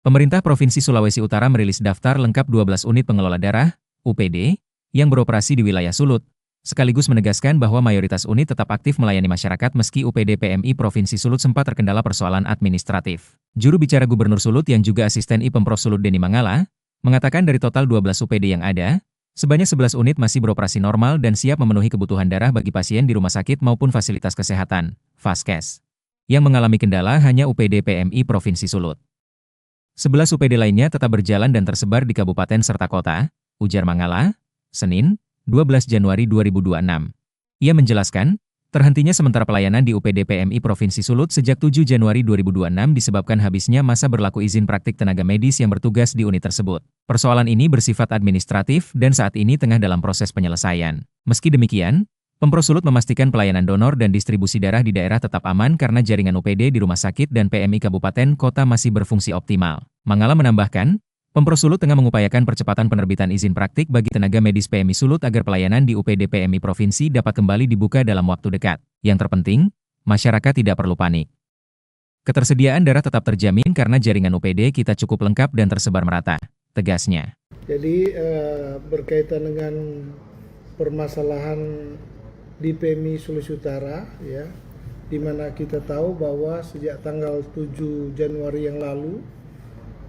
Pemerintah Provinsi Sulawesi Utara merilis daftar lengkap 12 unit pengelola darah, UPD, yang beroperasi di wilayah Sulut, sekaligus menegaskan bahwa mayoritas unit tetap aktif melayani masyarakat meski UPD PMI Provinsi Sulut sempat terkendala persoalan administratif. Juru bicara Gubernur Sulut yang juga asisten I-Pemprov Sulut Denny Mangala, mengatakan dari total 12 UPD yang ada, sebanyak 11 unit masih beroperasi normal dan siap memenuhi kebutuhan darah bagi pasien di rumah sakit maupun fasilitas kesehatan, Vaskes. Yang mengalami kendala hanya UPD PMI Provinsi Sulut. 11 UPD lainnya tetap berjalan dan tersebar di kabupaten serta kota, ujar Mangala, Senin, 12 Januari 2026. Ia menjelaskan, terhentinya sementara pelayanan di UPD PMI Provinsi Sulut sejak 7 Januari 2026 disebabkan habisnya masa berlaku izin praktik tenaga medis yang bertugas di unit tersebut. Persoalan ini bersifat administratif dan saat ini tengah dalam proses penyelesaian. Meski demikian, Pemprov Sulut memastikan pelayanan donor dan distribusi darah di daerah tetap aman karena jaringan UPD di rumah sakit dan PMI kabupaten kota masih berfungsi optimal. Mangala menambahkan, Pemprov Sulut tengah mengupayakan percepatan penerbitan izin praktik bagi tenaga medis PMI Sulut agar pelayanan di UPD PMI Provinsi dapat kembali dibuka dalam waktu dekat. Yang terpenting, masyarakat tidak perlu panik. Ketersediaan darah tetap terjamin karena jaringan UPD kita cukup lengkap dan tersebar merata, tegasnya. Jadi berkaitan dengan permasalahan di PMI Sulawesi Utara, ya, di mana kita tahu bahwa sejak tanggal 7 Januari yang lalu,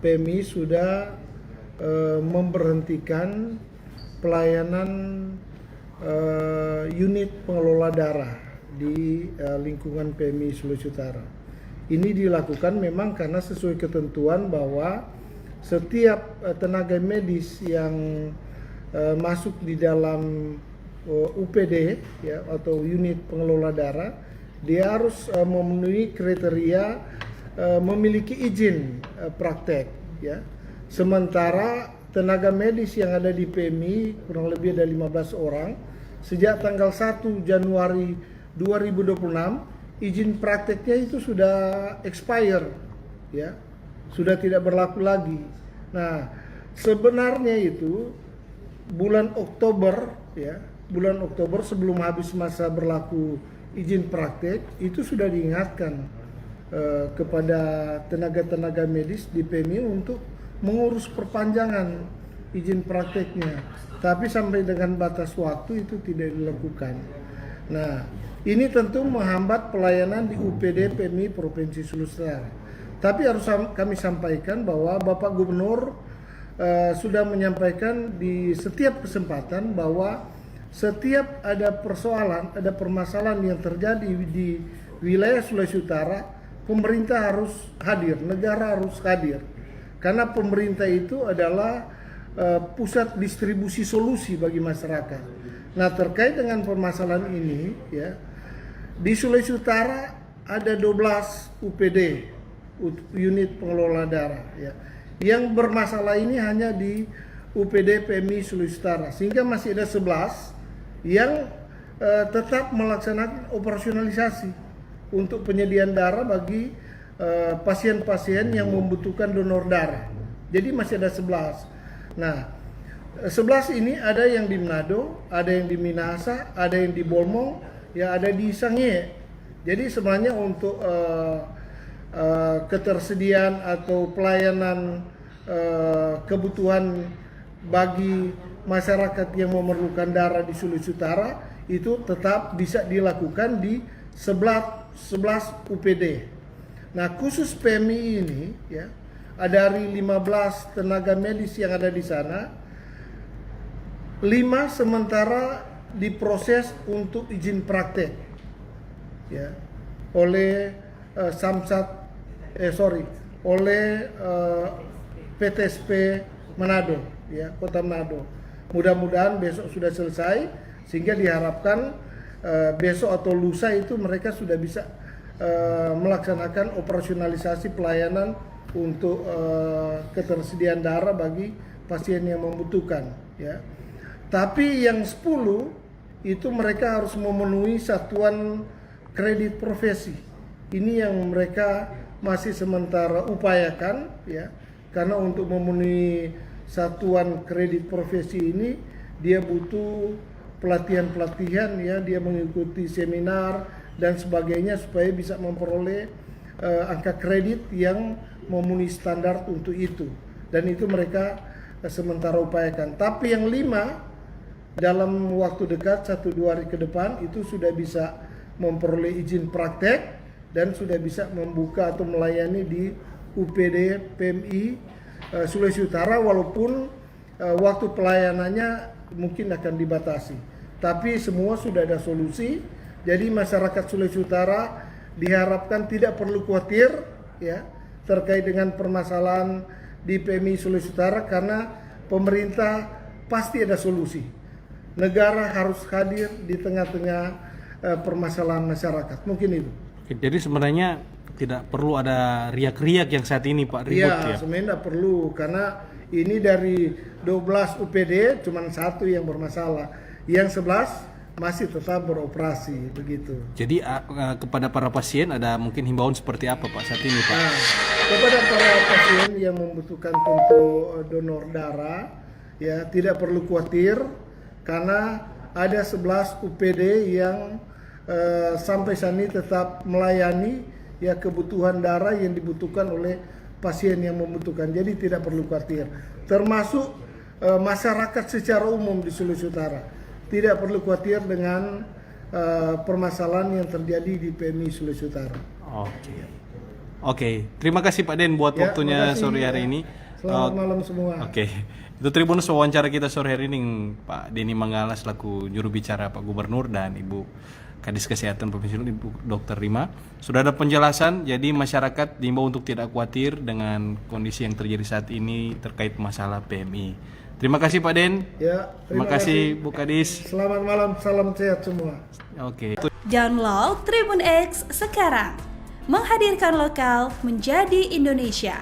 PMI sudah memberhentikan pelayanan unit pengelola darah di lingkungan PMI Sulawesi Utara. Ini dilakukan memang karena sesuai ketentuan bahwa setiap tenaga medis yang masuk di dalam UPD, ya, atau unit pengelola darah, dia harus memenuhi kriteria memiliki izin praktek, ya. Sementara tenaga medis yang ada di PMI kurang lebih ada 15 orang sejak tanggal 1 Januari 2026 izin prakteknya itu sudah expire, ya, sudah tidak berlaku lagi. Nah, sebenarnya itu bulan Oktober, ya, bulan Oktober sebelum habis masa berlaku izin praktek itu sudah diingatkan kepada tenaga-tenaga medis di PMI untuk mengurus perpanjangan izin prakteknya, tapi sampai dengan batas waktu itu tidak dilakukan. Nah, ini tentu menghambat pelayanan di UPD PMI Provinsi Sulawesi Utara. Tapi harus kami sampaikan bahwa Bapak Gubernur sudah menyampaikan di setiap kesempatan bahwa setiap ada persoalan, ada permasalahan yang terjadi di wilayah Sulawesi Utara, pemerintah harus hadir, negara harus hadir. Karena pemerintah itu adalah pusat distribusi solusi bagi masyarakat. Nah, terkait dengan permasalahan ini, ya, di Sulawesi Utara ada 12 UPD, unit pengelola darah, ya. Yang bermasalah ini hanya di UPD PMI Sulawesi Utara, sehingga masih ada 11 yang tetap melaksanakan operasionalisasi untuk penyediaan darah bagi pasien-pasien yang membutuhkan donor darah. Jadi masih ada 11. Nah, 11 ini ada yang di Manado, ada yang di Minahasa, ada yang di Bolmong, ya, ada di Sangihe. Jadi sebenarnya untuk ketersediaan atau pelayanan kebutuhan bagi masyarakat yang memerlukan darah di Sulawesi Utara itu tetap bisa dilakukan di 11 UPD. Nah, khusus PMI ini, ya, dari 15 tenaga medis yang ada di sana, 5 sementara diproses untuk izin praktek, ya, oleh oleh PTSP Manado, ya, Kota Manado. Mudah-mudahan besok sudah selesai sehingga diharapkan besok atau lusa itu mereka sudah bisa melaksanakan operasionalisasi pelayanan untuk ketersediaan darah bagi pasien yang membutuhkan, ya. Tapi yang 10 itu mereka harus memenuhi satuan kredit profesi. Ini yang mereka masih sementara upayakan, ya, karena untuk memenuhi satuan kredit profesi ini dia butuh pelatihan-pelatihan, ya, dia mengikuti seminar dan sebagainya supaya bisa memperoleh angka kredit yang memenuhi standar untuk itu, dan itu mereka sementara upayakan. Tapi yang 5 dalam waktu dekat 1-2 hari ke depan itu sudah bisa memperoleh izin praktek dan sudah bisa membuka atau melayani di UPD PMI Sulawesi Utara, walaupun waktu pelayanannya mungkin akan dibatasi. Tapi semua sudah ada solusi. Jadi masyarakat Sulawesi Utara diharapkan tidak perlu khawatir ya terkait dengan permasalahan di PMI Sulawesi Utara, karena pemerintah pasti ada solusi. Negara harus hadir di tengah-tengah permasalahan masyarakat. Mungkin itu. Jadi sebenarnya tidak perlu ada riak-riak yang saat ini Pak ribut ya? Sebenarnya tidak perlu, karena ini dari 12 UPD cuma 1 yang bermasalah, yang 11 masih tetap beroperasi begitu. Jadi kepada para pasien ada mungkin himbauan seperti apa Pak saat ini Pak? Kepada para pasien yang membutuhkan tentu donor darah ya tidak perlu khawatir, karena ada 11 UPD yang sampai saat ini tetap melayani ya kebutuhan darah yang dibutuhkan oleh pasien yang membutuhkan. Jadi tidak perlu khawatir. Termasuk masyarakat secara umum di Sulawesi Utara tidak perlu khawatir dengan permasalahan yang terjadi di PMI Sulawesi Utara. Oke. Terima kasih Pak Den buat waktunya sore hari ini. Selamat malam semua. Itu Tribunus wawancara kita sore hari ini Pak Denny Manggala selaku juru bicara Pak Gubernur dan Ibu Kadis Kesehatan Provinsi Ibu Dr. Rima. Sudah ada penjelasan, jadi masyarakat diimbau untuk tidak khawatir dengan kondisi yang terjadi saat ini terkait masalah PMI. Terima kasih Pak Den. Terima kasih Bu Kadis. Selamat malam, salam sehat semua. Download Tribun X sekarang. Menghadirkan lokal menjadi Indonesia.